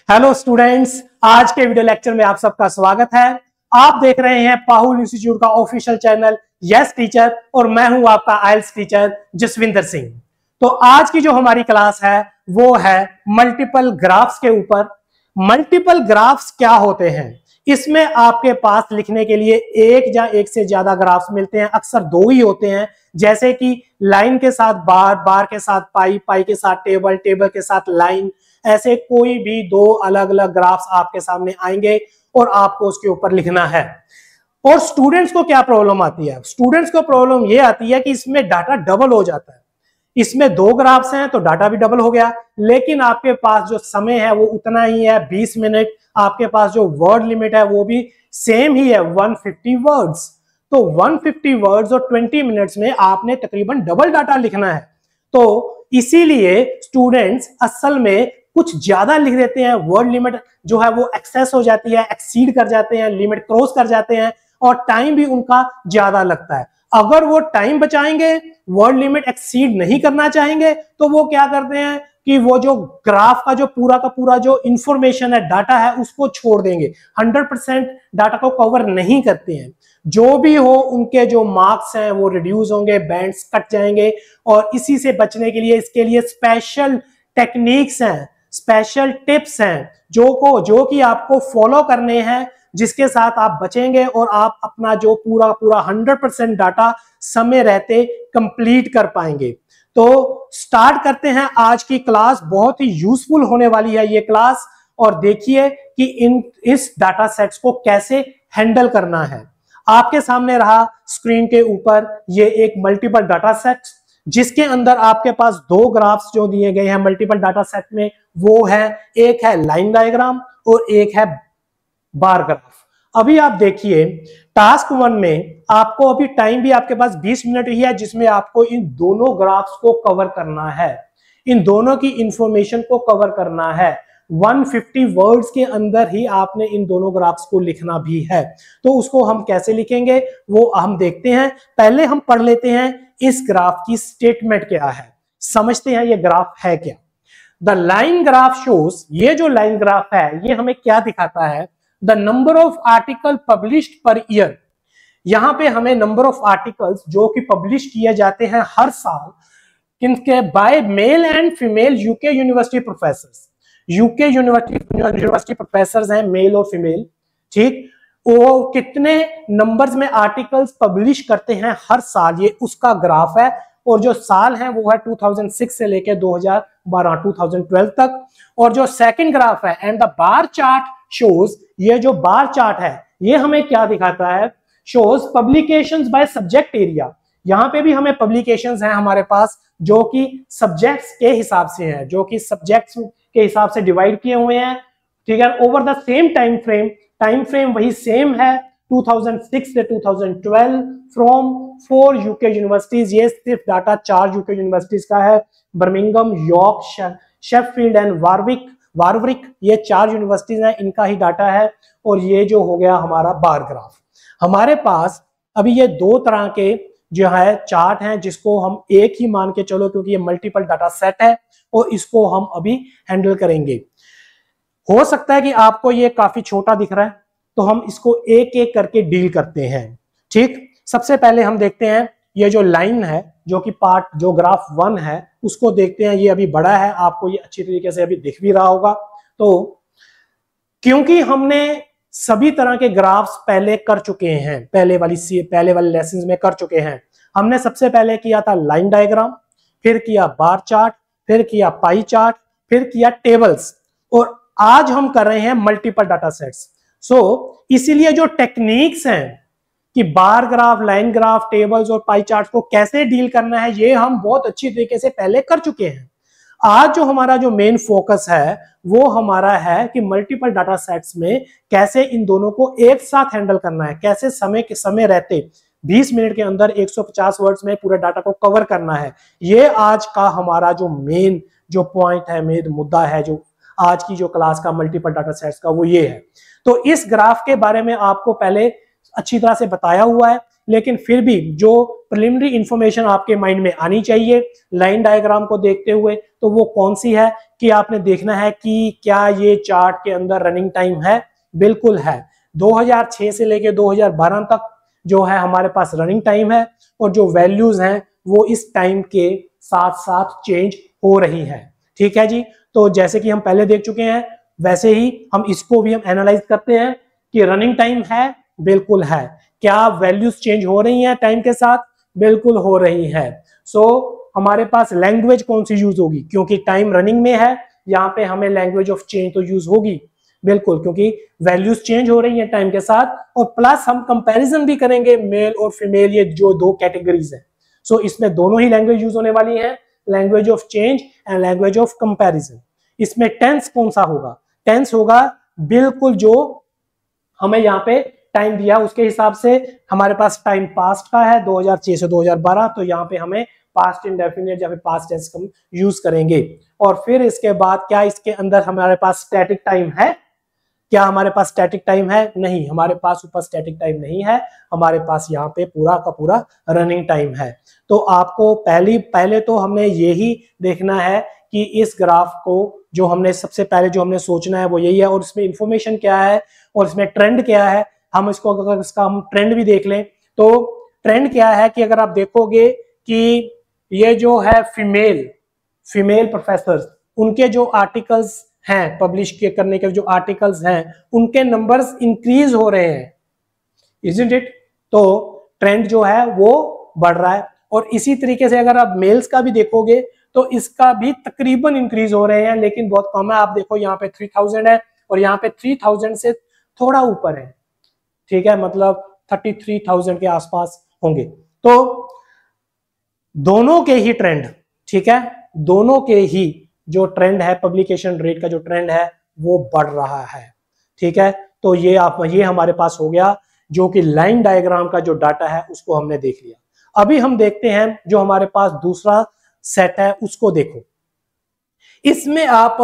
Hello students, आज के video lecture में आप सबका स्वागत है। आप देख रहे हैं पाहुल इंस्टीट्यूट का ऑफिशियल चैनल यस टीचर और मैं हूं आपका आइल्स टीचर जसविंदर सिंह। तो आज की जो हमारी क्लास है वो है मल्टीपल ग्राफ्स के ऊपर। मल्टीपल ग्राफ्स क्या होते हैं? इसमें आपके पास लिखने के लिए एक या एक से ज्यादा ग्राफ्स मिलते हैं, अक्सर दो ही होते हैं, जैसे कि लाइन के साथ बार, बार के साथ पाई, पाई के साथ टेबल, टेबल के साथ लाइन। ऐसे कोई भी दो अलग अलग ग्राफ्स आपके सामने आएंगे और आपको उसके ऊपर लिखना है। और स्टूडेंट्स को क्या प्रॉब्लम आती है? स्टूडेंट्स को प्रॉब्लम यह आती है कि इसमें डाटा डबल हो जाता है। इसमें दो ग्राफ्स हैं तो डाटा भी डबल हो गया, लेकिन आपके पास जो समय है वो उतना ही है, 20 मिनट। आपके पास जो वर्ड लिमिट है वो भी सेम ही है, 150 वर्ड्स। तो 150 वर्ड्स और 20 मिनट्स में आपने तकरीबन डबल डाटा लिखना है। तो इसीलिए स्टूडेंट्स असल में कुछ ज्यादा लिख देते हैं, वर्ड लिमिट जो है वो एक्सेस हो जाती है, एक्सीड कर जाते हैं, लिमिट क्रॉस कर जाते हैं और टाइम भी उनका ज्यादा लगता है। अगर वो टाइम बचाएंगे, वर्ड लिमिट एक्सीड नहीं करना चाहेंगे, तो वो क्या करते हैं कि वो जो ग्राफ का पूरा जो इंफॉर्मेशन है, डाटा है, उसको छोड़ देंगे। 100% डाटा को कवर नहीं करते हैं। जो भी हो, उनके जो मार्क्स हैं वो रिड्यूस होंगे, बैंड्स कट जाएंगे। और इसी से बचने के लिए इसके लिए स्पेशल टेक्निक्स हैं, स्पेशल टिप्स हैं जो कि आपको फॉलो करने हैं, जिसके साथ आप बचेंगे और आप अपना जो पूरा 100% डाटा समय रहते कंप्लीट कर पाएंगे। तो स्टार्ट करते हैं आज की क्लास। बहुत ही यूजफुल होने वाली है ये क्लास। और देखिए कि इस डाटा सेट्स को कैसे हैंडल करना है। आपके सामने रहा स्क्रीन के ऊपर ये एक मल्टीपल डाटा सेट, जिसके अंदर आपके पास दो ग्राफ्स जो दिए गए हैं मल्टीपल डाटा सेट में, वो है, एक है लाइन डायग्राम और एक है बार ग्राफ। अभी आप देखिए टास्क 1 में आपको अभी टाइम भी आपके पास 20 मिनट ही है, जिसमें आपको इन दोनों ग्राफ्स को कवर करना है, इन दोनों की इंफॉर्मेशन को कवर करना है। 150 वर्ड्स के अंदर ही आपने इन दोनों ग्राफ्स को लिखना भी है। तो उसको हम कैसे लिखेंगे वो हम देखते हैं। पहले हम पढ़ लेते हैं इस ग्राफ की स्टेटमेंट क्या है, समझते हैं ये ग्राफ है क्या। द लाइन ग्राफ शोज, ये जो लाइन ग्राफ है ये हमें क्या दिखाता है? The number of article published per year. यहां पे हमें नंबर ऑफ आर्टिकल्स जो कि पब्लिश किए जाते हैं हर साल, किनके, by male and female UK university professors. UK university professors हैं, मेल और फीमेल, ठीक। वो कितने नंबर्स में आर्टिकल्स पब्लिश करते हैं हर साल, ये उसका ग्राफ है। और जो साल है वो है 2006 से लेकर 2012 2012 तक। और जो सेकंड ग्राफ है, and the bar chart shows, ये जो बार चार्ट है ये हमें क्या दिखाता है? Shows publications by subject area. यहां पे भी हमें पब्लिकेशंस हैं हमारे पास जो कि सब्जेक्ट्स के हिसाब से हैं, जो कि सब्जेक्ट्स के हिसाब से डिवाइड किए हुए हैं, ठीक है, over the same time frame. Time frame वही सेम है, 2006 से 2012, फ्रॉम 4 यूके यूनिवर्सिटीज। ये सिर्फ डाटा 4 यूके यूनिवर्सिटीज का है, बर्मिंघम, यॉर्क, शेफील्ड एंड वारविक, ये 4 यूनिवर्सिटीज हैं, इनका ही डाटा है। और ये जो हो गया हमारा बार ग्राफ। हमारे पास अभी ये दो तरह के जो है चार्ट हैं, जिसको हम एक ही मान के चलो, क्योंकि ये मल्टीपल डाटा सेट है और इसको हम अभी हैंडल करेंगे। हो सकता है कि आपको ये काफी छोटा दिख रहा है, तो हम इसको एक एक करके डील करते हैं, ठीक। सबसे पहले हम देखते हैं ये जो लाइन है, जो कि पार्ट, जो ग्राफ 1 है, उसको देखते हैं। ये अभी बड़ा है, आपको ये अच्छी तरीके से अभी दिख भी रहा होगा। तो क्योंकि हमने सभी तरह के ग्राफ्स पहले कर चुके हैं, पहले वाले लेसन में कर चुके हैं। हमने सबसे पहले किया था लाइन डायग्राम, फिर किया बार चार्ट, फिर किया पाई चार्ट, फिर किया टेबल्स, और आज हम कर रहे हैं मल्टीपल डाटा सेट्स। सो इसीलिए जो टेक्निक्स हैं कि bar graph, line graph, tables और पाई चार्ट को कैसे डील करना है, ये हम बहुत अच्छी तरीके से पहले कर चुके हैं। आज जो हमारा जो मेन फोकस है वो हमारा है कि मल्टीपल डाटा सेट्स में कैसे इन दोनों को एक साथ हैंडल करना है, कैसे समय रहते 20 मिनट के अंदर 150 वर्ड्स में पूरे डाटा को कवर करना है। ये आज का हमारा जो मेन जो पॉइंट है, मेन मुद्दा है, जो आज की जो क्लास का मल्टीपल डाटा सेट्स का, वो ये है। तो इस ग्राफ के बारे में आपको पहले अच्छी तरह से बताया हुआ है। लेकिन फिर भी जो प्रिलिमिनरी इंफॉर्मेशन आपके माइंड में आनी चाहिए लाइन डायग्राम को देखते हुए, तो वो कौन सी है कि आपने देखना है कि क्या ये चार्ट के अंदर रनिंग टाइम है। बिल्कुल है। 2006 से लेके 2012 तक जो है हमारे पास रनिंग टाइम है, और जो वैल्यूज हैं वो इस टाइम के साथ साथ चेंज हो रही है। ठीक है जी। तो जैसे कि हम पहले देख चुके हैं, वैसे ही हम इसको भी हम एनालाइज करते हैं कि रनिंग टाइम है, बिल्कुल है। क्या वैल्यूज चेंज हो रही हैं टाइम के साथ? बिल्कुल हो रही है। सो हमारे पास लैंग्वेज कौन सी यूज होगी, क्योंकि टाइम रनिंग में है, यहाँ पे हमें लैंग्वेज ऑफ चेंज तो यूज होगी, बिल्कुल, क्योंकि वैल्यूज चेंज हो रही है टाइम के साथ, और प्लस हम कंपैरिजन भी करेंगे मेल और फीमेल, ये जो दो कैटेगरीज है। सो इसमें दोनों ही लैंग्वेज यूज होने वाली है, language of change and language of comparison. इसमें टेंस कौन सा होगा? टेंस होगा बिल्कुल जो हमें यहाँ पे टाइम दिया उसके हिसाब से। हमारे पास टाइम पास्ट का है 2006 से 2012, तो यहाँ पे हमें पास्ट इंडेफिनिट या फिर पास्ट टेंस हम यूज करेंगे। और फिर इसके बाद क्या इसके अंदर हमारे पास स्टैटिक टाइम है? क्या हमारे पास स्टैटिक टाइम है? नहीं, हमारे पास ऊपर स्टैटिक टाइम नहीं है, हमारे पास यहाँ पे पूरा का पूरा रनिंग टाइम है। तो आपको पहले तो हमें यही देखना है कि इस ग्राफ को जो हमने सबसे पहले जो हमने सोचना है वो यही है, और इसमें इंफॉर्मेशन क्या है और इसमें ट्रेंड क्या है। हम इसको अगर इसका हम ट्रेंड भी देख लें तो ट्रेंड क्या है कि अगर आप देखोगे कि ये जो है फीमेल प्रोफेसर्स, उनके जो आर्टिकल्स हैं पब्लिश करने के जो आर्टिकल्स हैं उनके नंबर्स इंक्रीज हो रहे हैं, इजंट इट? तो ट्रेंड जो है वो बढ़ रहा है। और इसी तरीके से अगर आप मेल्स का भी देखोगे तो इसका भी तकरीबन इंक्रीज हो रहे हैं, लेकिन बहुत कम है। आप देखो यहाँ पे 3000 है और यहाँ पे 3000 से थोड़ा ऊपर है, ठीक है, मतलब 33,000 के आसपास होंगे। तो दोनों के ही ट्रेंड, ठीक है, दोनों के ही जो ट्रेंड है, पब्लिकेशन रेट का जो ट्रेंड है वो बढ़ रहा है। ठीक है, तो ये हमारे पास हो गया जो कि लाइन डायग्राम का जो डाटा है उसको हमने देख लिया। अभी हम देखते हैं जो हमारे पास दूसरा सेट है उसको देखो। इसमें आप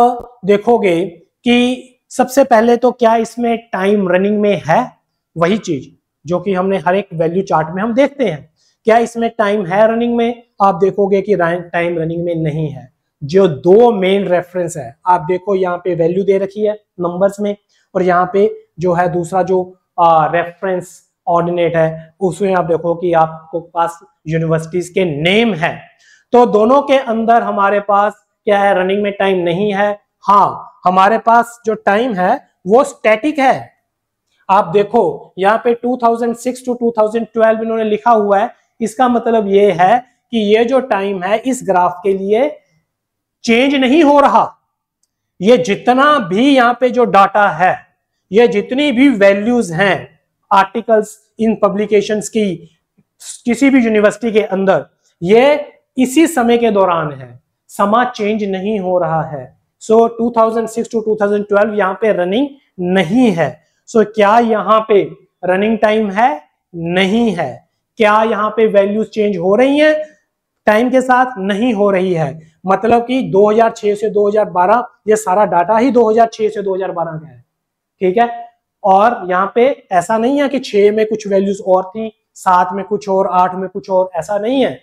देखोगे कि सबसे पहले तो क्या इसमें टाइम रनिंग में है, वही चीज जो कि हमने हर एक वैल्यू चार्ट में हम देखते हैं। क्या इसमें टाइम है रनिंग में? आप देखोगे कि टाइम रनिंग में नहीं है। जो दो मेन रेफरेंस है, आप देखो यहाँ पे वैल्यू दे रखी है नंबर्स में, और यहाँ पे जो है दूसरा जो रेफरेंस ऑर्डिनेट है उसमें आप देखो कि आपको पास यूनिवर्सिटीज के नेम है। तो दोनों के अंदर हमारे पास क्या है? रनिंग में टाइम नहीं है। हाँ, हमारे पास जो टाइम है वो स्टैटिक है। आप देखो यहाँ पे 2006 टू 2012 इन्होंने लिखा हुआ है, इसका मतलब ये है कि ये जो टाइम है इस ग्राफ के लिए चेंज नहीं हो रहा। ये जितना भी यहाँ पे जो डाटा है, ये जितनी भी वैल्यूज हैं आर्टिकल्स इन पब्लिकेशंस की किसी भी यूनिवर्सिटी के अंदर, ये इसी समय के दौरान है, समा चेंज नहीं हो रहा है। सो 2006 टू 2012 यहाँ पे रनिंग नहीं है। सो क्या यहाँ पे रनिंग टाइम है? नहीं है। क्या यहाँ पे वैल्यूज चेंज हो रही हैं टाइम के साथ? नहीं हो रही है। मतलब कि 2006 से 2012 ये सारा डाटा ही 2006 से 2012 का है, ठीक है। और यहाँ पे ऐसा नहीं है कि 6 में कुछ वैल्यूज और थी, 7 में कुछ और, 8 में कुछ और, ऐसा नहीं है,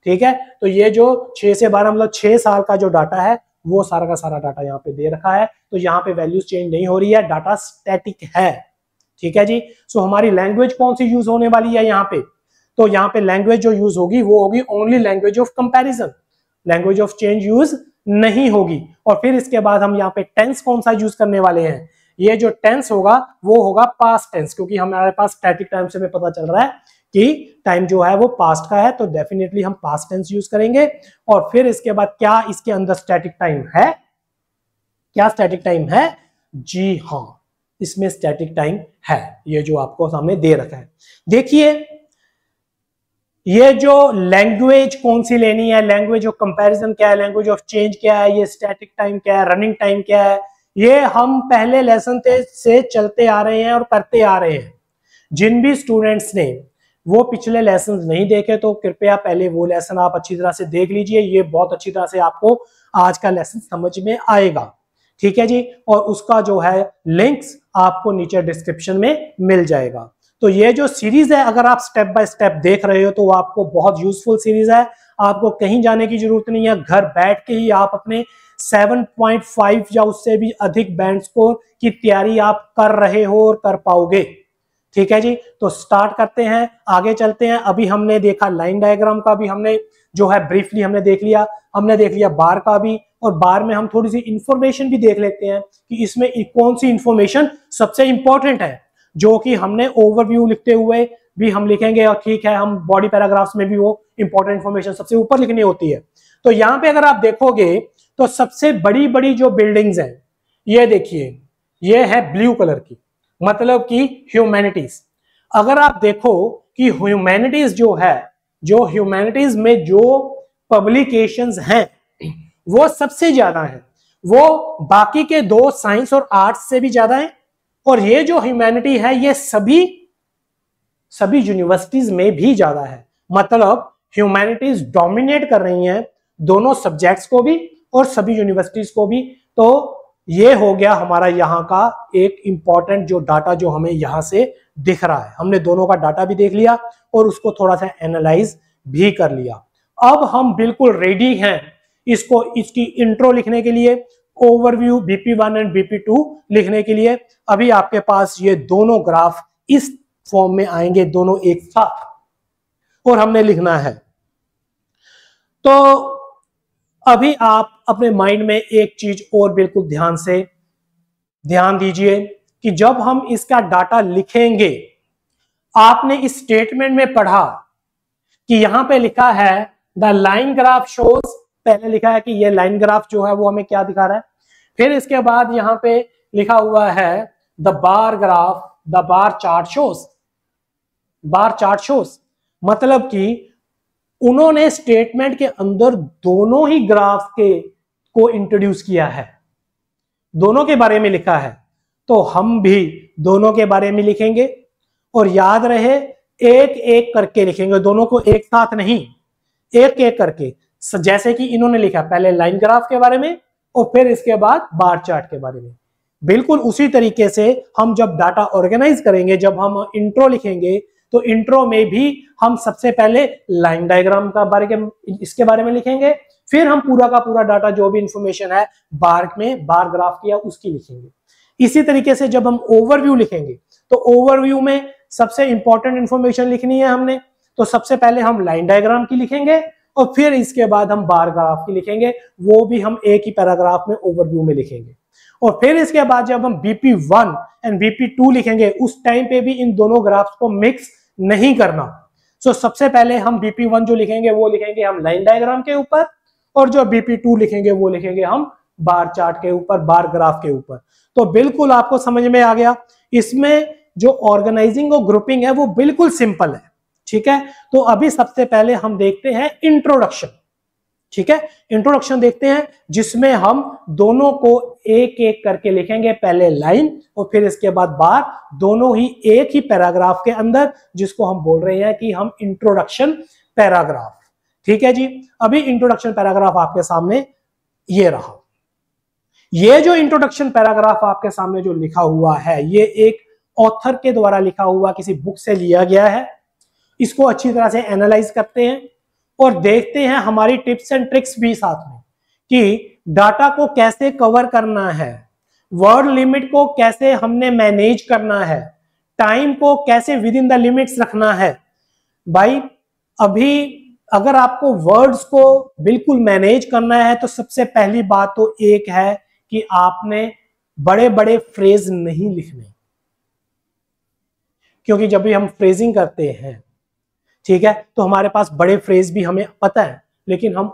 ठीक है। तो ये जो 6 से 12 मतलब 6 साल का जो डाटा है वो सारा का सारा डाटा यहाँ पे दे रखा है। तो यहाँ पे वैल्यूज चेंज नहीं हो रही है, डाटा स्टैटिक है, ठीक है जी। सो हमारी लैंग्वेज कौन सी यूज होने वाली है यहाँ पे? तो यहाँ पे लैंग्वेज जो यूज होगी वो होगी only language of comparison, language of change use नहीं होगी। और फिर इसके बाद हम यहाँ पे टेंस कौन सा यूज करने वाले हैं? ये जो टेंस होगा वो होगा पास्ट टेंस, क्योंकि हमारे पास स्टैटिक टाइम से हमें पता चल रहा है कि टाइम जो है वो पास्ट का है, तो डेफिनेटली हम पास्ट टेंस यूज करेंगे। और फिर इसके बाद क्या इसके अंदर स्टैटिक टाइम है? क्या स्टैटिक टाइम है? जी हाँ, इसमें स्टैटिक टाइम है, ये जो आपको सामने दे रखा है। देखिए ये जो लैंग्वेज कौन सी लेनी है, लैंग्वेज ऑफ कंपैरिजन क्या है, लैंग्वेज ऑफ चेंज क्या है, ये स्टैटिक टाइम क्या है, रनिंग टाइम क्या है, ये हम पहले लेसन से चलते आ रहे हैं और करते आ रहे हैं। जिन भी स्टूडेंट्स ने वो पिछले लेसन नहीं देखे तो कृपया पहले वो लेसन आप अच्छी तरह से देख लीजिए, ये बहुत अच्छी तरह से आपको आज का लेसन समझ में आएगा, ठीक है जी। और उसका जो है लिंक्स आपको नीचे डिस्क्रिप्शन में मिल जाएगा। तो ये जो सीरीज है, अगर आप स्टेप बाय स्टेप देख रहे हो तो वो आपको बहुत यूजफुल सीरीज है। आपको कहीं जाने की जरूरत नहीं है, घर बैठ के ही आप अपने 7.5 या उससे भी अधिक बैंड स्कोर की तैयारी आप कर रहे हो और कर पाओगे। ठीक है जी, तो स्टार्ट करते हैं, आगे चलते हैं। अभी हमने देखा लाइन डायग्राम का भी, हमने जो है ब्रीफली हमने देख लिया, हमने देख लिया बार का भी, और बार में हम थोड़ी सी इंफॉर्मेशन भी देख लेते हैं कि इसमें कौन सी इंफॉर्मेशन सबसे इंपॉर्टेंट है, जो कि हमने ओवरव्यू लिखते हुए भी हम लिखेंगे। और ठीक है, हम बॉडी पैराग्राफ्स में भी वो इंपॉर्टेंट इंफॉर्मेशन सबसे ऊपर लिखनी होती है। तो यहाँ पे अगर आप देखोगे तो सबसे बड़ी बड़ी जो बिल्डिंग्स हैं, ये देखिए, ये है ब्लू कलर की, मतलब कि ह्यूमैनिटीज। अगर आप देखो कि ह्यूमैनिटीज जो है, जो ह्यूमैनिटीज में जो पब्लिकेशंस हैं वो सबसे ज्यादा है, वो बाकी के दो साइंस और आर्ट्स से भी ज्यादा है। और ये जो ह्यूमैनिटी है ये सभी यूनिवर्सिटीज में भी ज्यादा है, मतलब ह्यूमैनिटीज डोमिनेट कर रही हैं दोनों सब्जेक्ट्स को भी और सभी यूनिवर्सिटीज को भी। तो ये हो गया हमारा यहाँ का एक इंपॉर्टेंट जो डाटा जो हमें यहां से दिख रहा है। हमने दोनों का डाटा भी देख लिया और उसको थोड़ा सा एनालाइज भी कर लिया। अब हम बिल्कुल रेडी हैं इसकी इंट्रो लिखने के लिए, ओवरव्यू BP1 एंड BP2 लिखने के लिए। अभी आपके पास ये दोनों ग्राफ इस फॉर्म में आएंगे, दोनों एक साथ, और हमने लिखना है। तो अभी आप अपने माइंड में एक चीज और बिल्कुल ध्यान दीजिए कि जब हम इसका डाटा लिखेंगे, आपने इस स्टेटमेंट में पढ़ा कि यहां पे लिखा है द लाइन ग्राफ शोज, पहले लिखा है कि ये लाइन ग्राफ जो है वो हमें क्या दिखा रहा है। फिर इसके बाद यहां पे लिखा हुआ है the bar graph, the bar chart shows, मतलब कि उन्होंने स्टेटमेंट के अंदर दोनों ही ग्राफ को इंट्रोड्यूस किया है, दोनों के बारे में लिखा है। तो हम भी दोनों के बारे में लिखेंगे, और याद रहे एक एक करके लिखेंगे, दोनों को एक साथ नहीं, एक एक करके। जैसे कि इन्होंने लिखा पहले लाइन ग्राफ के बारे में और फिर इसके बाद बार चार्ट के बारे में, बिल्कुल उसी तरीके से हम जब डाटा ऑर्गेनाइज करेंगे, जब हम इंट्रो लिखेंगे, तो इंट्रो में भी हम सबसे पहले लाइन डायग्राम इसके बारे में लिखेंगे, फिर हम पूरा का पूरा डाटा जो भी इंफॉर्मेशन है बार ग्राफ की उसकी लिखेंगे। इसी तरीके से जब हम ओवरव्यू लिखेंगे, तो ओवरव्यू में सबसे इंपॉर्टेंट इंफॉर्मेशन लिखनी है हमने, तो सबसे पहले हम लाइन डायग्राम की लिखेंगे और फिर इसके बाद हम बार ग्राफ की लिखेंगे, वो भी हम एक ही पैराग्राफ में ओवरव्यू में लिखेंगे। और फिर इसके बाद जब हम BP1 एंड BP2 लिखेंगे, उस टाइम पे भी इन दोनों ग्राफ्स को मिक्स नहीं करना। सो सबसे पहले हम BP1 जो लिखेंगे वो लिखेंगे हम लाइन डायग्राम के ऊपर, और जो BP2 लिखेंगे वो लिखेंगे हम बार चार्ट के ऊपर, बार ग्राफ के ऊपर। तो बिल्कुल आपको समझ में आ गया। इसमें जो ऑर्गेनाइजिंग और ग्रुपिंग है वो बिल्कुल सिंपल है। ठीक है, तो अभी सबसे पहले हम देखते हैं इंट्रोडक्शन। ठीक है, इंट्रोडक्शन देखते हैं, जिसमें हम दोनों को एक एक करके लिखेंगे, पहले लाइन और फिर इसके बाद बार, दोनों ही एक ही पैराग्राफ के अंदर, जिसको हम बोल रहे हैं कि हम इंट्रोडक्शन पैराग्राफ। ठीक है जी, अभी इंट्रोडक्शन पैराग्राफ आपके सामने ये रहा। ये जो इंट्रोडक्शन पैराग्राफ आपके सामने जो लिखा हुआ है, ये एक ऑथर के द्वारा लिखा हुआ किसी बुक से लिया गया है। इसको अच्छी तरह से एनालाइज करते हैं और देखते हैं हमारी टिप्स एंड ट्रिक्स भी साथ में, कि डाटा को कैसे कवर करना है, वर्ड लिमिट को कैसे हमने मैनेज करना है, टाइम को कैसे विद इन द लिमिट्स रखना है। भाई अभी अगर आपको वर्ड्स को बिल्कुल मैनेज करना है, तो सबसे पहली बात तो एक है कि आपने बड़े बड़े फ्रेज नहीं लिखने, क्योंकि जब भी हम फ्रेजिंग करते हैं, ठीक है, तो हमारे पास बड़े फ्रेज भी हमें पता है, लेकिन हम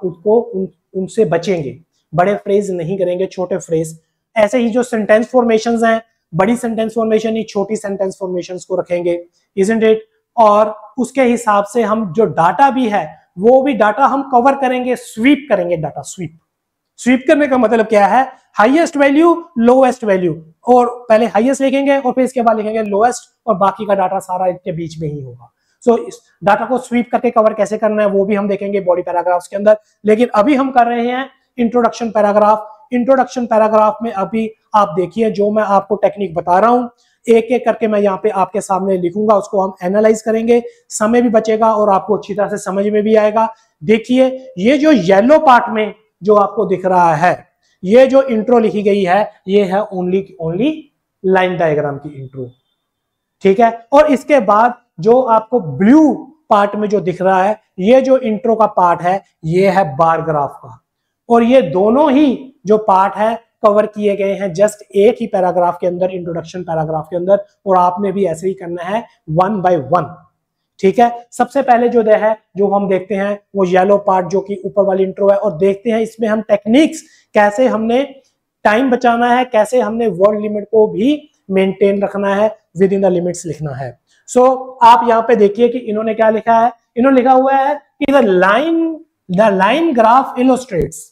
उनसे बचेंगे, बड़े फ्रेज नहीं करेंगे, छोटे फ्रेज। ऐसे ही जो सेंटेंस फॉर्मेशंस हैं, बड़ी सेंटेंस फॉर्मेशन ही छोटी सेंटेंस फॉर्मेशंस को रखेंगे, इजंट इट। और उसके हिसाब से हम जो डाटा भी है, वो भी डाटा हम कवर करेंगे, स्वीप करेंगे डाटा। स्वीप करने का मतलब क्या है? हाईएस्ट वैल्यू, लोएस्ट वैल्यू, और पहले हाईएस्ट लिखेंगे और फिर इसके बाद लिखेंगे लोएस्ट, और बाकी का डाटा सारा इसके बीच में ही होगा। सो इस डाटा को स्वीप करके कवर कैसे करना है वो भी हम देखेंगे बॉडी पैराग्राफ्स के अंदर। लेकिन अभी हम कर रहे हैं इंट्रोडक्शन पैराग्राफ। इंट्रोडक्शन पैराग्राफ में अभी आप देखिए, जो मैं आपको टेक्निक बता रहा हूं, एक एक करके मैं यहाँ पे आपके सामने लिखूंगा, उसको हम एनालाइज करेंगे, समय भी बचेगा और आपको अच्छी तरह से समझ में भी आएगा। देखिए ये जो येलो पार्ट में जो आपको दिख रहा है, ये जो इंट्रो लिखी गई है, ये है ओनली लाइन डायग्राम की इंट्रो, ठीक है। और इसके बाद जो आपको ब्लू पार्ट में जो दिख रहा है, ये जो इंट्रो का पार्ट है, ये है बार ग्राफ का। और ये दोनों ही जो पार्ट है कवर किए गए हैं जस्ट एक ही पैराग्राफ के अंदर, इंट्रोडक्शन पैराग्राफ के अंदर, और आपने भी ऐसे ही करना है 1 by 1, ठीक है। सबसे पहले जो है जो हम देखते हैं वो येलो पार्ट जो कि ऊपर वाली इंट्रो है, और देखते हैं इसमें हम टेक्निक्स कैसे हमने टाइम बचाना है, कैसे हमने वर्ड लिमिट को भी मेंटेन रखना है, विद इन द लिमिट्स लिखना है। सो आप यहाँ पे देखिए कि इन्होंने क्या लिखा है, इन्होंने लिखा हुआ है कि द लाइन ग्राफ इलोस्ट्रेट्स।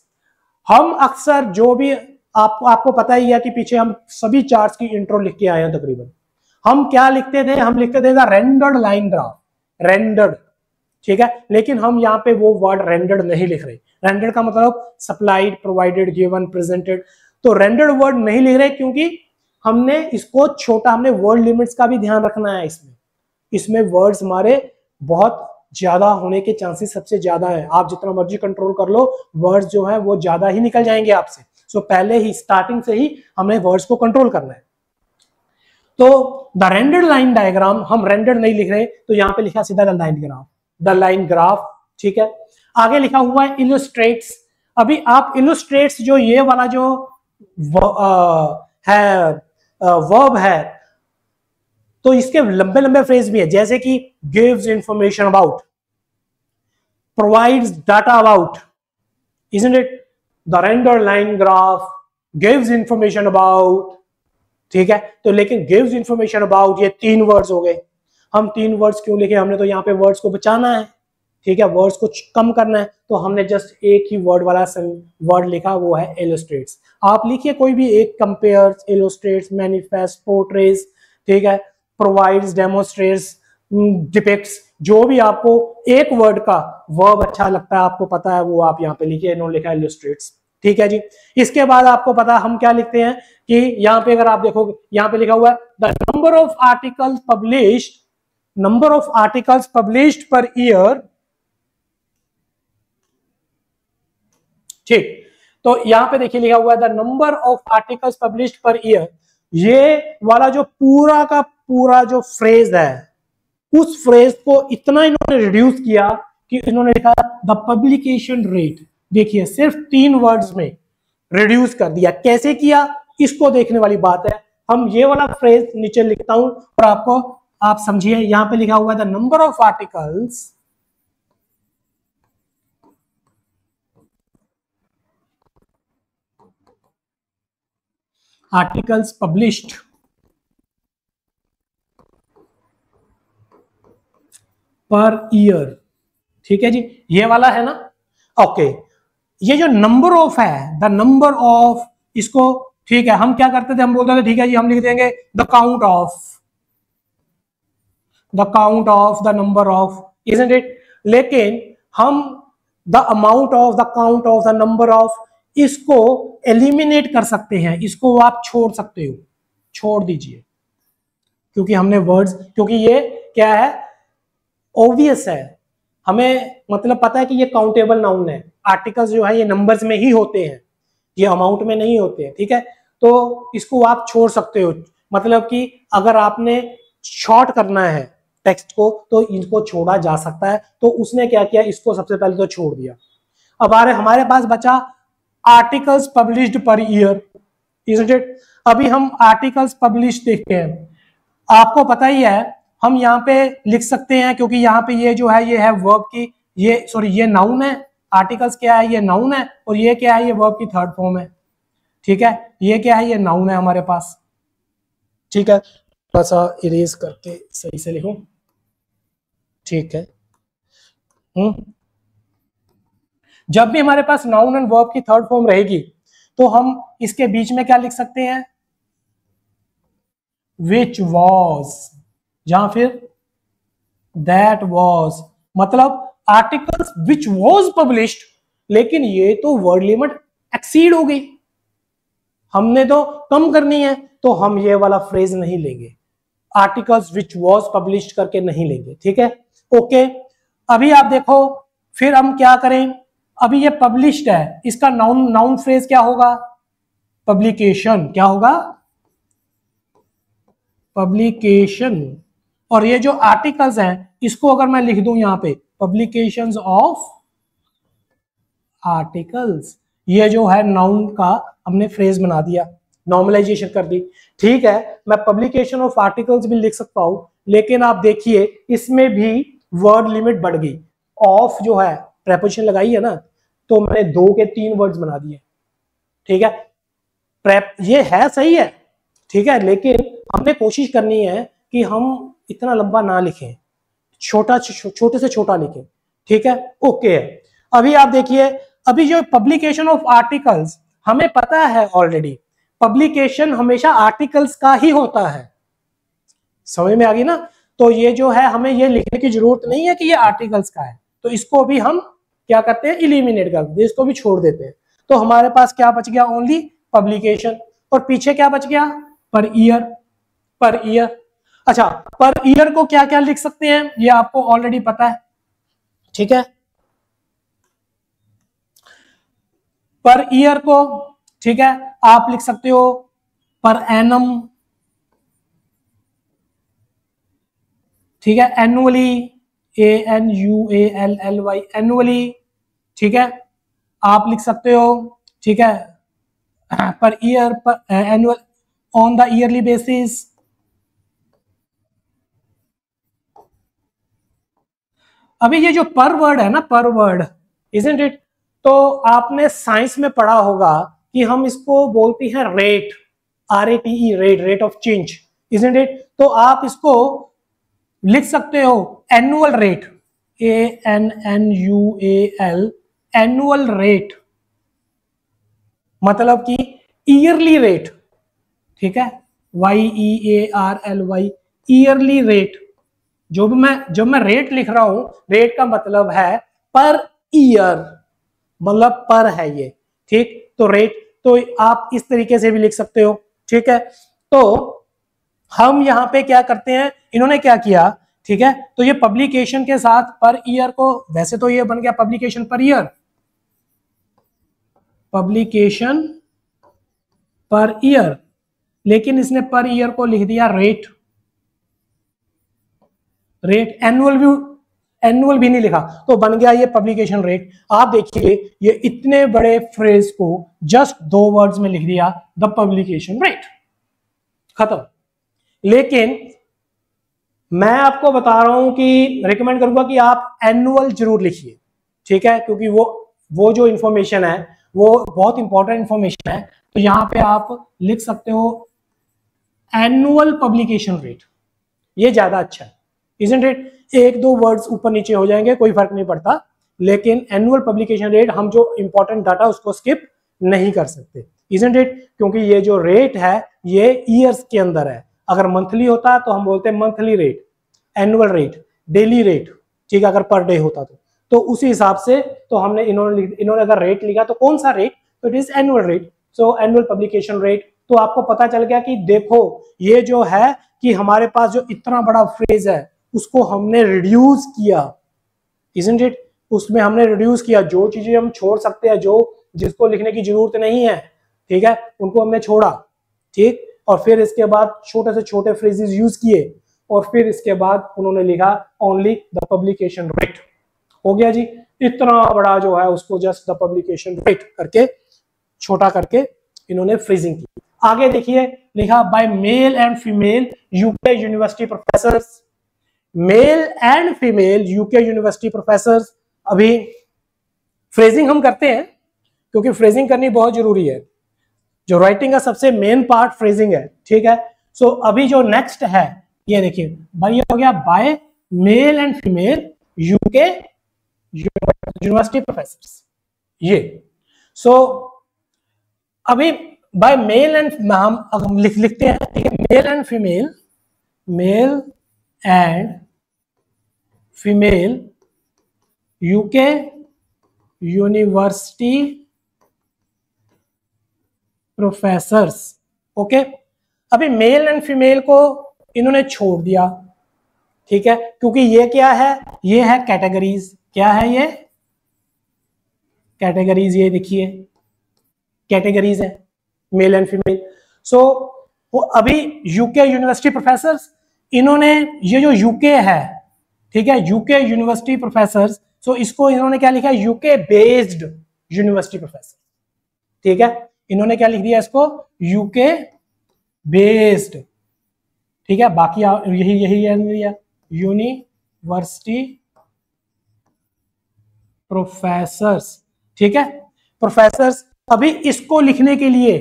हम अक्सर जो भी आपको पता ही है कि पीछे हम सभी चार्ट्स की इंट्रो लिख के आए हैं तकरीबन। हम क्या लिखते थे, हम लिखते थे the rendered line graph, rendered, ठीक है। लेकिन हम यहाँ पे वो वर्ड रेंडर्ड नहीं लिख रहे। रेंडर्ड का मतलब सप्लाइड, प्रोवाइडेड, गिवन, प्रेजेंटेड। तो रेंडर्ड वर्ड नहीं लिख रहे क्योंकि हमने इसको छोटा, हमने वर्ड लिमिट्स का भी ध्यान रखना है। इसमें वर्ड्स हमारे बहुत ज्यादा होने के चांसेस सबसे ज्यादा है। आप जितना मर्जी कंट्रोल कर लो, वर्ड्स जो है वो ज्यादा ही निकल जाएंगे आपसे। सो पहले ही स्टार्टिंग से ही हमें वर्ड्स को कंट्रोल करना है। तो द रेंडर्ड लाइन डायग्राम, हम रेंडर्ड नहीं लिख रहे, तो यहाँ पे लिखा सीधा the line graph, the line graph, ठीक है। आगे लिखा हुआ है इलस्ट्रेट्स। अभी आप इलस्ट्रेट्स जो ये वाला जो है वर्ब है, तो इसके लंबे लंबे फ्रेज भी है, जैसे कि gives information about, provides data about, isn't it? The render line graph gives information about, ठीक है। तो लेकिन गिव्स इंफॉर्मेशन अबाउट ये 3 वर्ड्स हो गए। हम 3 वर्ड्स क्यों लिखे? हमने तो यहाँ पे वर्ड्स को बचाना है, ठीक है, वर्ड्स को कम करना है, तो हमने जस्ट एक ही वर्ड वाला वर्ड लिखा, वो है इलस्ट्रेट्स। आप लिखिए कोई भी एक, कंपेयर्स, इलस्ट्रेट्स, मैनिफेस्ट, पोर्ट्रेज, ठीक है, प्रोवाइड्स, डेमोन्स्ट्रेट्स, डिपिक्ट्स, जो भी आपको एक वर्ड का वर्ब अच्छा लगता है, आपको पता है, वो आप यहाँ पे लिखिए। इन्होंने लिखा है इलस्ट्रेट्स, ठीक है जी। इसके बाद आपको पता है हम क्या लिखते हैं कि यहाँ पे अगर आप देखोगे, यहाँ पे लिखा हुआ है the number of articles published per year, ठीक। तो यहाँ पे देखिए लिखा हुआ है the number of articles published per year. ये वाला जो पूरा का पूरा जो फ्रेज है, उस फ्रेज को इतना इन्होंने रिड्यूस किया कि इन्होंने लिखा द पब्लिकेशन रेट। देखिए सिर्फ 3 वर्ड्स में रिड्यूस कर दिया। कैसे किया, इसको देखने वाली बात है। हम ये वाला फ्रेज नीचे लिखता हूं और आपको आप समझिए। यहां पे लिखा हुआ है the number of articles published per year, ठीक है जी, ये वाला है ना। ओके, ये जो नंबर ऑफ है, द नंबर ऑफ, इसको ठीक है, हम क्या करते थे, हम बोलते थे ठीक है जी, हम लिख देंगे the count of the number of, isn't it? लेकिन हम the amount of, the count of, the number of, इसको एलिमिनेट कर सकते हैं, इसको आप छोड़ सकते हो, छोड़ दीजिए, क्योंकि हमने वर्ड्स, क्योंकि ये क्या है, ऑब्वियस है, हमें मतलब पता है कि ये काउंटेबल नाउन है। आर्टिकल्स जो है ये नंबर्स में ही होते हैं, ये अमाउंट में नहीं होते हैं, ठीक है। तो इसको आप छोड़ सकते हो, मतलब कि अगर आपने शॉर्ट करना है टेक्स्ट को तो इनको छोड़ा जा सकता है। तो उसने क्या किया, इसको सबसे पहले तो छोड़ दिया। अब हमारे पास बचा articles published per year, isn't it? अभी हम आर्टिकल्स पब्लिश्ड देखते हैं। आपको पता ही है, हम यहाँ पे लिख सकते हैं, क्योंकि यहाँ पे ये जो है ये है वर्ब की, ये सॉरी ये नाउन है, आर्टिकल्स क्या है, ये नाउन है, और ये क्या है, ये वर्ब की थर्ड फॉर्म है, ठीक है। ये क्या है, ये नाउन है हमारे पास, ठीक है। थोड़ा सा इरेज करके सही से लिखूं, ठीक है। जब भी हमारे पास नाउन एंड वर्ब की थर्ड फॉर्म रहेगी तो हम इसके बीच में क्या लिख सकते हैं, विच वॉज, या फिर दैट वॉज, मतलब आर्टिकल्स विच वॉज पब्लिश्ड। लेकिन ये तो वर्ड लिमिट एक्सीड हो गई, हमने तो कम करनी है, तो हम ये वाला फ्रेज नहीं लेंगे, आर्टिकल्स विच वॉज पब्लिश्ड करके नहीं लेंगे, ठीक है। ओके, अभी आप देखो फिर हम क्या करें। अभी ये पब्लिश्ड है, इसका नाउन फ्रेज क्या होगा, पब्लिकेशन। क्या होगा, पब्लिकेशन। और ये जो आर्टिकल्स हैं इसको अगर मैं लिख दूं यहां पे पब्लिकेशंस ऑफ आर्टिकल्स, ये जो है नाउन का हमने फ्रेज बना दिया, नॉर्मलाइजेशन कर दी। ठीक है, मैं पब्लिकेशन ऑफ आर्टिकल्स भी लिख सकता हूं, लेकिन आप देखिए इसमें भी वर्ड लिमिट बढ़ गई। ऑफ जो है प्रेपोजिशन लगाई है ना, तो मैंने 2 के 3 वर्ड्स बना दिए। ठीक है, प्रेप ये है सही है, ठीक है, लेकिन हमने कोशिश करनी है कि हम इतना लंबा ना लिखें, छोटे से छोटा लिखें। ठीक है, ओके है। अभी आप देखिए, अभी जो पब्लिकेशन ऑफ आर्टिकल्स, हमें पता है ऑलरेडी पब्लिकेशन हमेशा आर्टिकल्स का ही होता है, समझ में आ गई ना। तो ये जो है हमें ये लिखने की जरूरत नहीं है कि ये आर्टिकल्स का है, तो इसको भी हम क्या करते हैं, इलिमिनेट कर देते हैं, इसको भी छोड़ देते हैं। तो हमारे पास क्या बच गया, ओनली पब्लिकेशन। और पीछे क्या बच गया, पर ईयर। पर ईयर, अच्छा, पर ईयर को क्या क्या लिख सकते हैं, ये आपको ऑलरेडी पता है। ठीक है, पर ईयर को, ठीक है, आप लिख सकते हो पर एनम। ठीक है, एनुअली, ANUALLY, एनुअली। ठीक है, आप लिख सकते हो, ठीक है, पर ईयर, पर annual, on the yearly basis. अभी ये जो पर वर्ड है ना, पर वर्ड, इजंट इट, तो आपने साइंस में पढ़ा होगा कि हम इसको बोलते हैं rate, RATE, rate, rate of change, isn't it. तो आप इसको लिख सकते हो annual rate, ANNUAL, annual rate, मतलब कि ईयरली रेट। ठीक है, YEARLY, ईयरली रेट। जब मैं रेट लिख रहा हूं, रेट का मतलब है पर ईयर, मतलब पर है ये। ठीक, तो रेट, तो आप इस तरीके से भी लिख सकते हो। ठीक है, तो हम यहां पे क्या करते हैं, इन्होंने क्या किया, ठीक है, तो ये पब्लिकेशन के साथ पर ईयर को, वैसे तो ये बन गया publication per year, publication per year, लेकिन इसने पर ईयर को लिख दिया रेट। रेट, एनुअल भी नहीं लिखा, तो बन गया ये पब्लिकेशन रेट। आप देखिए ये इतने बड़े फ्रेज को जस्ट 2 वर्ड्स में लिख दिया, द पब्लिकेशन रेट, खत्म। लेकिन मैं आपको बता रहा हूं कि रिकमेंड करूंगा कि आप एनुअल जरूर लिखिए। ठीक है, क्योंकि वो जो इंफॉर्मेशन है वो बहुत इंपॉर्टेंट इंफॉर्मेशन है। तो यहां पे आप लिख सकते हो एनुअल पब्लिकेशन रेट, ये ज्यादा अच्छा है, इजंट इट। 1-2 वर्ड्स ऊपर नीचे हो जाएंगे, कोई फर्क नहीं पड़ता, लेकिन एनुअल पब्लिकेशन रेट, हम जो इंपॉर्टेंट डाटा उसको स्किप नहीं कर सकते, इजंट इट, क्योंकि ये जो रेट है ये ईयर्स के अंदर है। अगर मंथली होता तो हम बोलते हैं monthly rate, annual rate, daily rate. ठीक है, अगर पर डे होता तो उसी हिसाब से, तो हमने इन्होंने अगर रेट लिखा तो कौन सा रेट, तो it is annual rate, so annual publication rate. तो आपको पता चल गया कि देखो ये जो है कि हमारे पास जो इतना बड़ा फ्रेज है उसको हमने रिड्यूस किया, इजंट इट, उसमें हमने रिड्यूस किया, जो चीजें हम छोड़ सकते हैं, जो जिसको लिखने की जरूरत नहीं है, ठीक है, उनको हमने छोड़ा। ठीक, और फिर इसके बाद छोटे से छोटे फ्रेजेस यूज किए, और फिर इसके बाद उन्होंने लिखा ओनली द पब्लिकेशन रेट। हो गया जी, इतना बड़ा जो है उसको जस्ट द पब्लिकेशन रेट करके छोटा करके इन्होंने फ्रीजिंग की। आगे देखिए लिखा by male and female UK university professors, male and female UK university professors. अभी फ्रेजिंग हम करते हैं क्योंकि फ्रेजिंग करनी बहुत जरूरी है, जो राइटिंग का सबसे मेन पार्ट फ्रेजिंग है। ठीक है, सो अभी जो नेक्स्ट है ये देखिए भाई, ये हो गया by male and female UK university professors, ये। सो अभी बाय मेल एंड, हम लिखते हैं, ठीक है, mail and female, mail and female UK university professors. Okay, अभी मेल एंड फीमेल को इन्होंने छोड़ दिया, ठीक है, क्योंकि ये क्या है, ये है कैटेगरीज। क्या है ये? कैटेगरीज। ये देखिए कैटेगरीज है, मेल एंड फीमेल। सो वो अभी यूके यूनिवर्सिटी प्रोफेसर, इन्होंने ये जो यूके है, ठीक है, यूके यूनिवर्सिटी प्रोफेसर, सो इसको इन्होंने क्या लिखा है, यूके बेस्ड यूनिवर्सिटी प्रोफेसर, ठीक है, इन्होंने क्या लिख दिया इसको, यूके बेस्ड, ठीक है, बाकी यही यही यूनिवर्सिटी प्रोफेसर्स, ठीक है, प्रोफेसर्स। अभी इसको लिखने के लिए,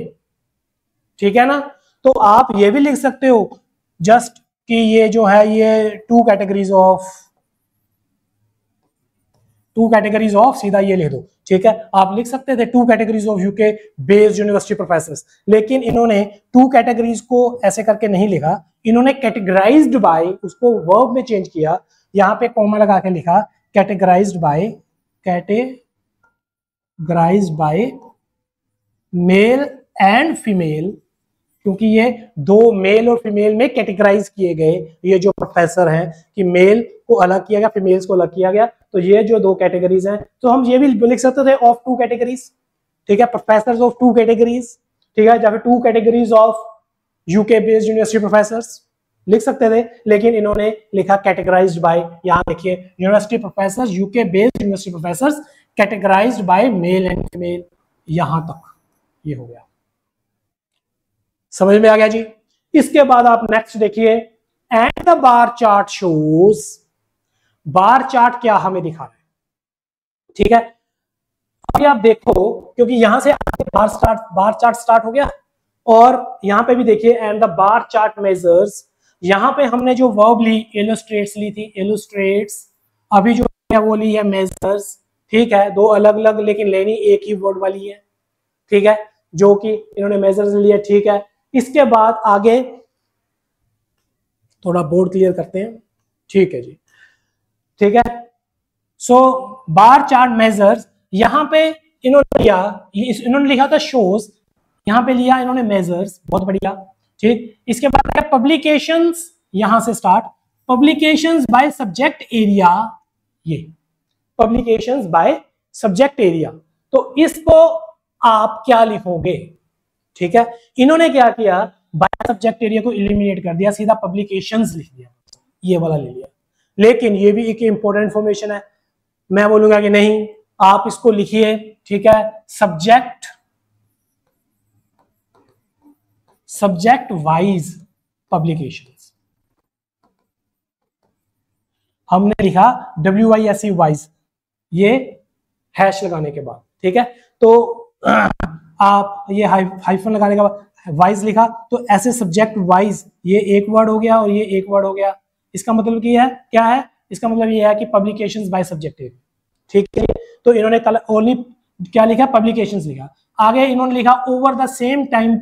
ठीक है ना, तो आप ये भी लिख सकते हो जस्ट कि ये जो है ये टू कैटेगरीज ऑफ सीधा ये लिख दो, ठीक है, आप लिख सकते थे two categories of UK based university professors, लेकिन इन्होंने टू कैटेगरीज को ऐसे करके नहीं लिखा, इन्होंने कैटेगराइज्ड बाय, उसको वर्ब में चेंज किया, यहां पे कॉमा लगा के लिखा categorized by male and female, क्योंकि ये दो मेल और फीमेल में कैटेगराइज किए गए ये जो प्रोफेसर हैं, कि मेल को अलग किया गया, फीमेल्स को अलग किया गया, तो ये जो दो कैटेगरीज हैं, तो हम ये भी लिख सकते थे ऑफ टू कैटेगरीज, ठीक है, प्रोफेसर्स ऑफ टू कैटेगरीज, ठीक है, या फिर two categories of UK based university professors लिख सकते थे, लेकिन इन्होंने लिखा कैटेगराइज्ड बाय, यहां देखिए university professor, UK based university professors categorized by male and female, यहां तक ये हो गया, समझ में आ गया जी। इसके बाद आप नेक्स्ट देखिए, and the bar chart shows, bar chart क्या हमें दिखा रहा है, ठीक है, अभी आप देखो, क्योंकि यहां से बार चार्ट स्टार्ट हो गया, और यहां पे भी देखिए and the bar chart measures, यहां पे हमने जो वर्ब ली इलस्ट्रेट्स ली थी, इलस्ट्रेट्स, अभी जो है वो ली है मेजर्स, ठीक है, दो अलग अलग लेकिन लेनी एक ही वर्ड वाली है, ठीक है, जो कि इन्होंने मेजर्स लिया, ठीक है। इसके बाद आगे थोड़ा बोर्ड क्लियर करते हैं, ठीक है जी, ठीक है। सो बार चार्ट मेजर्स, यहां पे इन्होंने लिखा था शोज, यहां पे लिया इन्होंने मेजर्स, बहुत बढ़िया, ठीक। इसके बाद पब्लिकेशंस, यहां से start, publications by subject area, ये पब्लिकेशंस बाय सब्जेक्ट एरिया, तो इसको आप क्या लिखोगे, ठीक है, इन्होंने क्या किया, बाय सब्जेक्ट एरिया को एलिमिनेट कर दिया, सीधा पब्लिकेशंस लिख दिया, ये वाला ले लिया, लेकिन ये भी एक इंपॉर्टेंट इंफॉर्मेशन है, मैं बोलूंगा कि नहीं, आप इसको लिखिए, ठीक है, सब्जेक्ट वाइज पब्लिकेशंस, हमने लिखा WISE वाइज, ये हैश लगाने के बाद, ठीक है, तो आप ये हाइफन लगाने के बाद वाइज लिखा, तो ऐसे सब्जेक्ट वाइज, ये एक वर्ड हो गया और ये एक वर्ड हो गया, इसका मतलब क्या है, इसका मतलब ये है कि पब्लिकेशंस बाय सब्जेक्ट एरिया, ठीक है, तो इन्होंने ओनली क्या लिखा, पब्लिकेशंस लिखा, आगे इन्होंने लिखा over the same time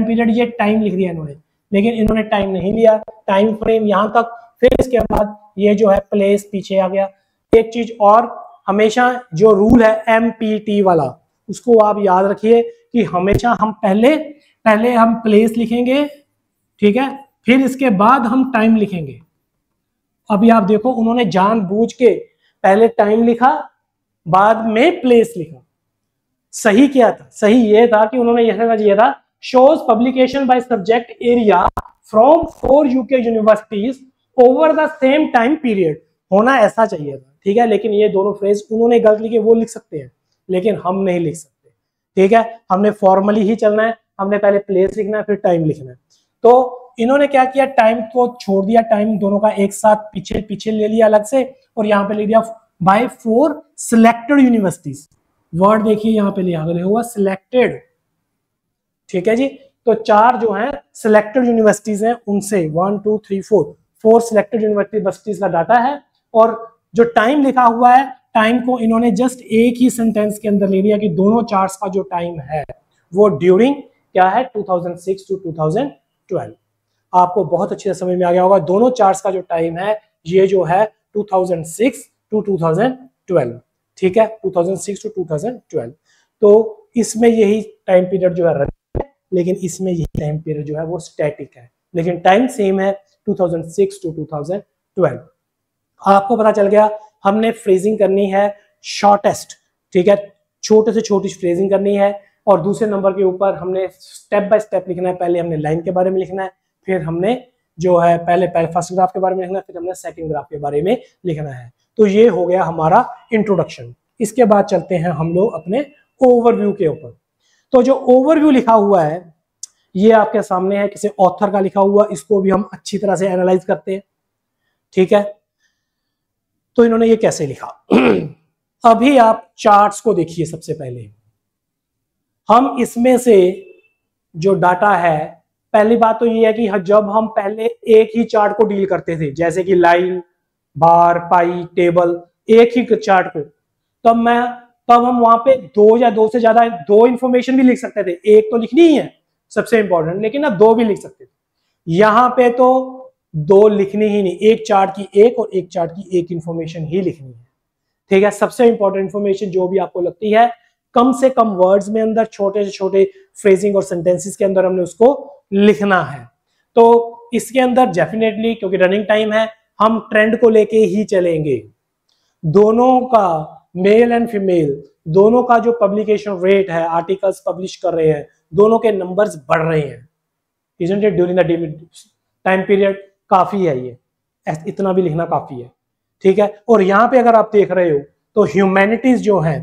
period, ये टाइम लिख दिया इन्होंने, लेकिन इन्होंने टाइम नहीं लिया, टाइम फ्रेम यहां तक, फिर इसके बाद ये जो है प्लेस पीछे आ गया। एक चीज और, हमेशा जो रूल है MPT वाला, उसको आप याद रखिए कि हमेशा हम पहले हम प्लेस लिखेंगे, ठीक है, फिर इसके बाद हम टाइम लिखेंगे। अभी आप देखो उन्होंने जानबूझ के पहले टाइम लिखा, बाद में प्लेस लिखा, सही क्या था, सही ये था कि उन्होंने यह करना चाहिए था, shows publication by subject area from 4 UK universities over the same time period, होना ऐसा चाहिए था, ठीक है, लेकिन ये दोनों फ्रेज उन्होंने गलत लिखे, वो लिख सकते हैं, लेकिन हम नहीं लिख सकते, ठीक है, हमने फॉर्मली ही चलना है, हमने पहले प्लेस लिखना है फिर टाइम लिखना है। तो इन्होंने क्या किया, टाइम को छोड़ दिया, टाइम दोनों का एक साथ पीछे ले लिया अलग से, और यहाँ पे ले दिया बाय 4 सिलेक्टेड यूनिवर्सिटीज, वर्ड देखिए यहाँ पे लिया हुआ सिलेक्टेड, ठीक है जी, तो 4 जो है सिलेक्टेड यूनिवर्सिटीज हैं, उनसे 1 2 3 4 सिलेक्टेड यूनिवर्सिटीज का डाटा है, और जो टाइम लिखा हुआ है, टाइम को इन्होंने जस्ट एक ही सेंटेंस के अंदर ले लिया कि दोनों चार्ट्स का जो टाइम है वो ड्यूरिंग क्या है 2006 टू 2012। आपको बहुत अच्छे से समझ में आ गया होगा, दोनों चार्ट्स का जो टाइम है ये जो है 2006 टू 2012, ठीक है, 2006 टू 2012। तो इसमें यही टाइम पीरियड जो है रनिंग है, लेकिन इसमें यही टाइम पीरियड जो है वो स्टैटिक है, लेकिन टाइम सेम है 2006 टू 2012। आपको पता चल गया हमने फ्रेजिंग करनी है शॉर्टेस्ट, ठीक है, छोटे से छोटी फ्रेजिंग करनी है, और दूसरे नंबर के ऊपर हमने स्टेप बाय स्टेप लिखना है। पहले हमने लाइन के बारे में लिखना है, फिर हमने जो है पहले फर्स्ट ग्राफ के बारे में लिखना है, फिर हमने सेकंड ग्राफ के बारे में लिखना है। तो ये हो गया हमारा इंट्रोडक्शन। इसके बाद चलते हैं हम लोग अपने ओवरव्यू के ऊपर। तो जो ओवरव्यू लिखा हुआ है ये आपके सामने है, किसी ऑथर का लिखा हुआ, इसको भी हम अच्छी तरह से एनालाइज करते हैं, ठीक है। तो इन्होंने ये कैसे लिखा अभी आप चार्ट्स को देखिए। सबसे पहले हम इसमें से जो डाटा है, पहली बात तो ये है कि जब हम पहले एक ही चार्ट को डील करते थे, जैसे कि लाइन, बार, पाई, टेबल, एक ही चार्ट को, तब हम वहां पे दो या दो से ज्यादा दो इंफॉर्मेशन भी लिख सकते थे। एक तो लिखनी ही है सबसे इंपॉर्टेंट, लेकिन ना दो भी लिख सकते थे। यहां पे तो दो लिखनी ही नहीं, एक चार्ट की एक और एक चार्ट की एक इंफॉर्मेशन ही लिखनी है, ठीक है। सबसे इंपॉर्टेंट इंफॉर्मेशन जो भी आपको लगती है, कम से कम वर्ड्स में अंदर, छोटे से छोटे फ्रेजिंग और सेंटेंसेस के अंदर हमने उसको लिखना है। तो इसके अंदर डेफिनेटली, क्योंकि रनिंग टाइम है, हम ट्रेंड को लेके ही चलेंगे। दोनों का, मेल एंड फीमेल दोनों का जो पब्लिकेशन रेट है, आर्टिकल्स पब्लिश कर रहे हैं, दोनों के नंबर्स बढ़ रहे हैं, isn't it, during the time period. काफी है ये, इतना भी लिखना काफी है, ठीक है। और यहाँ पे अगर आप देख रहे हो तो ह्यूमैनिटीज जो है,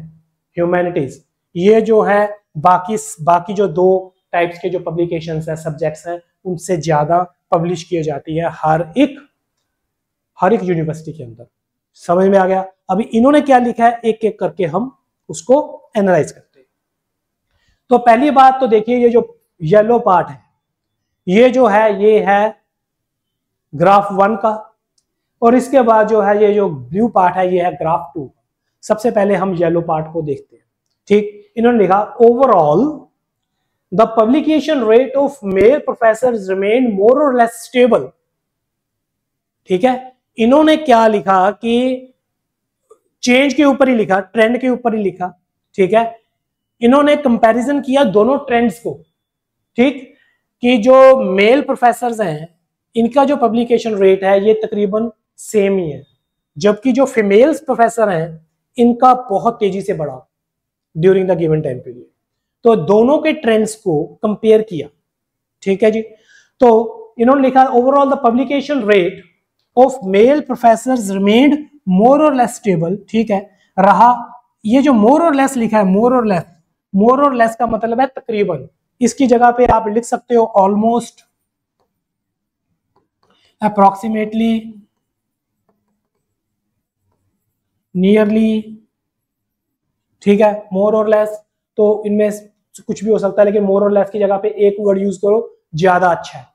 ह्यूमैनिटीज ये जो है बाकी जो दो टाइप्स के जो पब्लिकेशंस है, सब्जेक्ट्स हैं, उनसे ज्यादा पब्लिश किए जाती है हर एक यूनिवर्सिटी के अंदर। समझ में आ गया? अभी इन्होंने क्या लिखा है एक एक करके हम उसको एनालाइज करते हैं। तो पहली बात तो देखिए, ये जो येलो पार्ट है, ये जो है ये है ग्राफ 1 का, और इसके बाद जो है ये जो ब्लू पार्ट है ये है ग्राफ 2। सबसे पहले हम येलो पार्ट को देखते हैं, ठीक। इन्होंने लिखा overall the publication rate of male professors remain more or less stable, ठीक है। इन्होंने क्या लिखा कि चेंज के ऊपर ही लिखा, ट्रेंड के ऊपर ही लिखा, ठीक है। इन्होंने कंपैरिजन किया दोनों ट्रेंड्स को, ठीक, कि जो मेल प्रोफेसर्स हैं इनका जो पब्लिकेशन रेट है ये तकरीबन सेम ही है, जबकि जो फीमेल्स प्रोफेसर हैं इनका बहुत तेजी से बढ़ा during the given time period. तो दोनों के ट्रेंड्स को कंपेयर किया, ठीक है जी। तो इन्होंने लिखा overall the publication rate of male professors remained more or less stable, ठीक है, रहा। ये जो मोर और लेस लिखा है, मोर और लेस का मतलब है तकरीबन। इसकी जगह पे आप लिख सकते हो ऑलमोस्ट, अप्रोक्सीमेटली, नियरली, ठीक है, मोर और लेस। तो इनमें कुछ भी हो सकता है, लेकिन मोर और लेस की जगह पे एक वर्ड यूज करो, ज्यादा अच्छा है,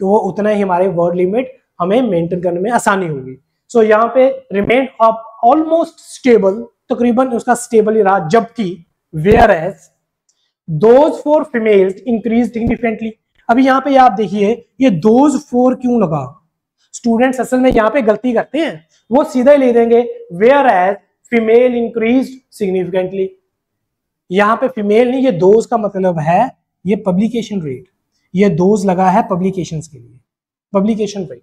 तो वो उतना ही हमारे वर्ड लिमिट हमें मेंटेन करने में आसानी होगी। सो यहाँ पे रिमेन ऑलमोस्ट स्टेबल, तकरीबन उसका स्टेबल ही रहा, जबकि where as those for females increase significantly. अभी यहाँ पे आप देखिए ये दोज फॉर क्यों लगा, स्टूडेंट्स असल में यहाँ पे गलती करते हैं, वो सीधा ही ले देंगे whereas female increase significantly. यहाँ पे फीमेल नहीं, ये दोज का मतलब है ये पब्लिकेशन रेट, ये दोज लगा है पब्लिकेशंस के लिए, पब्लिकेशन रेट,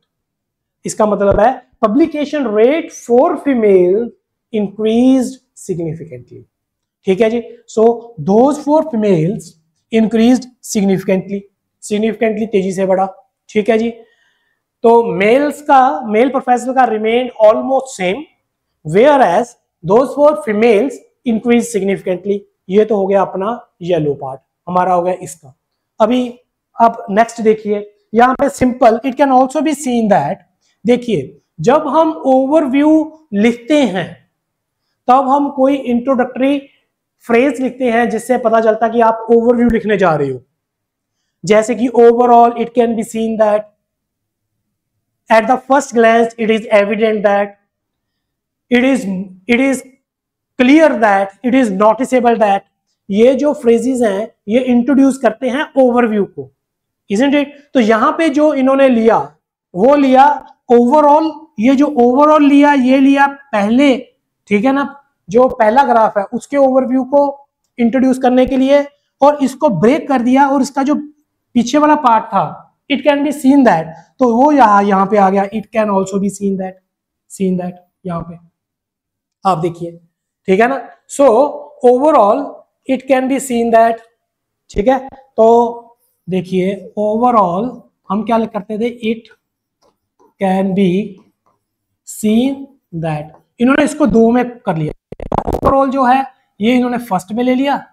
इसका मतलब है publication rate for female increased significantly, ठीक है जी। So those for females increased significantly तेजी से बढ़ा, ठीक है जी। तो मेल प्रोफेसर का remain almost same, where as those for females increase significantly. ये तो हो गया अपना येलो पार्ट, हमारा हो गया इसका। अभी आप नेक्स्ट देखिए, यहां पे simple, it can also be seen that, देखिए जब हम ओवरव्यू लिखते हैं तब हम कोई इंट्रोडक्टरी फ्रेज लिखते हैं जिससे पता चलता कि आप ओवरव्यू लिखने जा रहे हो, जैसे कि overall it can be seen that, at the first glance it is evident that, it is clear that, it is noticeable that. ये जो फ्रेजेस हैं ये इंट्रोड्यूस करते हैं ओवरव्यू को, इजंट इट। तो यहां पे जो इन्होंने लिया वो लिया ओवरऑल, ये जो ओवरऑल लिया ये लिया पहले, ठीक है ना, जो पहला ग्राफ है उसके ओवरव्यू को इंट्रोड्यूस करने के लिए, और इसको ब्रेक कर दिया, और इसका जो पीछे वाला पार्ट था it can be seen that, तो वो यहाँ पे आ गया, it can also be seen that यहाँ पे आप देखिए, ठीक है ना। So overall it can be seen that, ठीक है। तो देखिए ओवरऑल हम क्या करते थे, it can be seen that, इन्होंने इसको दो में कर लिया। ओवरऑल जो है ये इन्होंने फर्स्ट में ले लिया,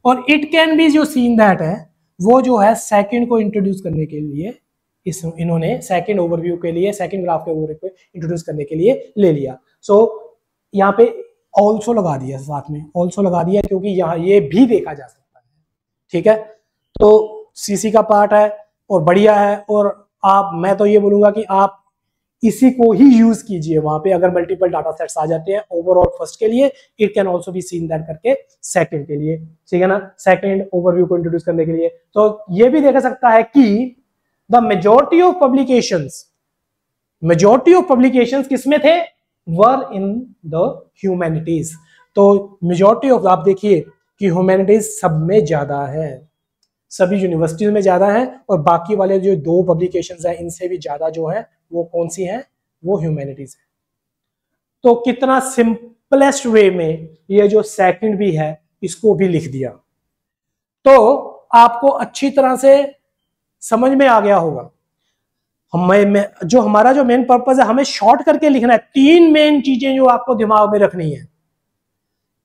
और इट कैन बी जो सीन दैट है वो जो है सेकंड को इंट्रोड्यूस करने के लिए इन्होंने सेकंड ओवरव्यू के लिए, सेकंड ग्राफ के ओवरव्यू को इंट्रोड्यूस करने के लिए ले लिया। सो यहाँ पे ऑल्सो लगा दिया, साथ में ऑल्सो लगा दिया, क्योंकि यहाँ ये भी देखा जा सकता है, ठीक है। तो सीसी का पार्ट है और बढ़िया है, और मैं तो ये बोलूंगा कि आप इसी को ही यूज कीजिए वहां पे, अगर मल्टीपल डाटा सेट्स आ जाते हैं ओवरऑल फर्स्ट के लिए, it can also be seen that करके सेकंड के लिए, ठीक है ना, सेकंड ओवरव्यू को इंट्रोड्यूस करने के लिए। तो ये भी देखा सकता है कि द मेजॉरिटी ऑफ पब्लिकेशंस किसमें थे, वर इन द ह्यूमैनिटीज। तो मेजॉरिटी ऑफ, आप देखिए कि ह्यूमैनिटीज सब में ज्यादा है, सभी यूनिवर्सिटीज में ज्यादा है, और बाकी वाले जो दो पब्लिकेशंस हैं इनसे भी ज्यादा जो है वो कौन सी है, वो ह्यूमैनिटीज है। तो कितना सिंपलेस्ट वे में ये जो सेकंड भी है इसको भी लिख दिया, तो आपको अच्छी तरह से समझ में आ गया होगा। हमारा जो मेन पर्पस है, हमें शॉर्ट करके लिखना है। तीन मेन चीजें जो आपको दिमाग में रखनी है।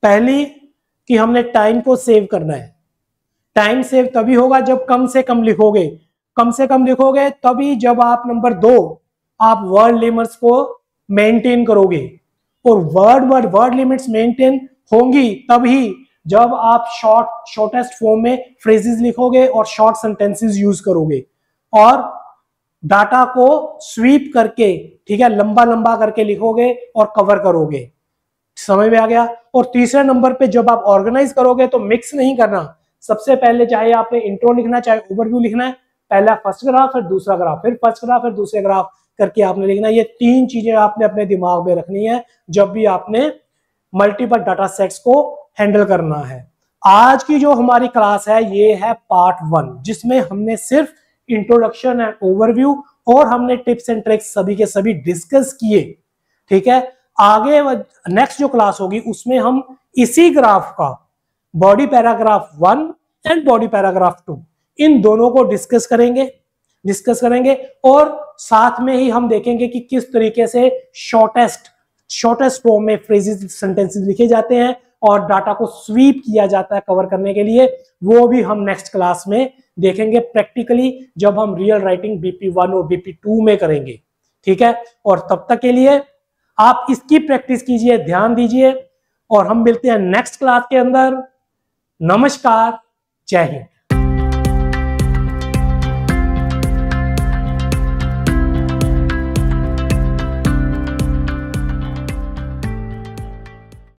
पहली कि हमने टाइम को सेव करना है। टाइम सेव तभी होगा जब कम से कम लिखोगे, कम से कम लिखोगे तभी जब आप, नंबर 2, आप वर्ड लिमिट्स को मेंटेन करोगे, और वर्ड लिमिट्स मेंटेन होंगी तभी जब आप शॉर्टेस्ट फॉर्म में फ्रेजेस लिखोगे और शॉर्ट सेंटेंसेस यूज करोगे, और डाटा को स्वीप करके, ठीक है, लंबा लंबा करके लिखोगे और कवर करोगे। समझ में आ गया। और तीसरे नंबर पे जब आप ऑर्गेनाइज करोगे तो मिक्स नहीं करना। सबसे पहले चाहे आपने इंट्रो लिखना चाहे ओवरव्यू लिखना है, पहला फर्स्ट ग्राफ फिर दूसरा ग्राफ फिर फर्स्ट ग्राफ फिर दूसरे ग्राफ करके आपने लिखना है। ये तीन चीजें आपने अपने दिमाग में रखनी है जब भी आपने मल्टीपल डाटा सेट्स को हैंडल करना है। आज की जो हमारी क्लास है ये है पार्ट 1, जिसमें हमने सिर्फ इंट्रोडक्शन एंड ओवरव्यू और हमने टिप्स एंड ट्रिक्स सभी के सभी डिस्कस किए, ठीक है। आगे नेक्स्ट जो क्लास होगी उसमें हम इसी ग्राफ का body paragraph 1 and body paragraph 2 इन दोनों को डिस्कस करेंगे और साथ में ही हम देखेंगे कि किस तरीके से शॉर्टेस्ट फॉर्म में फ्रेजेस, सेंटेंसेस लिखे जाते हैं और डाटा को स्वीप किया जाता है कवर करने के लिए। वो भी हम नेक्स्ट क्लास में देखेंगे प्रैक्टिकली, जब हम रियल राइटिंग BP1 और BP2 में करेंगे, ठीक है। और तब तक के लिए आप इसकी प्रैक्टिस कीजिए, ध्यान दीजिए, और हम मिलते हैं नेक्स्ट क्लास के अंदर। नमस्कार, जय हिंद।